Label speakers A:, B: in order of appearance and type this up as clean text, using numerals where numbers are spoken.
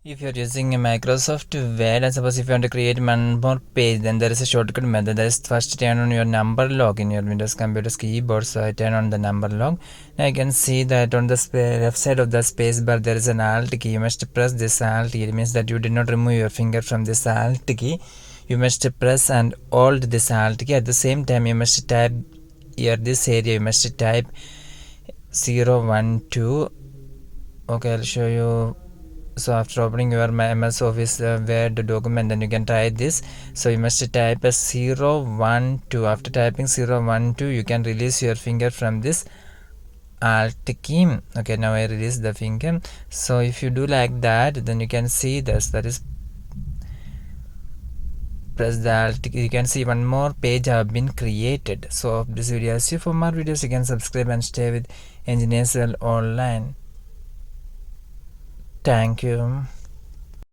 A: If you're using a Microsoft Word, and suppose if you want to create one more page, then there is a shortcut method. That is first turn on your number lock in your Windows computer's keyboard. So I turn on the number lock. Now you can see that on the left side of the space bar there is an Alt key. You must press this Alt key. It means that you did not remove your finger from this Alt key. You must press and hold this Alt key. At the same time, you must type here this area. You must type 012. Okay, I'll show you. So after opening your MS Office Word document, then you can try this. So you must type a 012. After typing 012, you can release your finger from this Alt key. Okay, now I release the finger. So if you do like that, then you can see this, that is press the Alt key. You can see one more page have been created. So if this video is you, for more videos you can subscribe and stay with Engineers World Online. Thank you.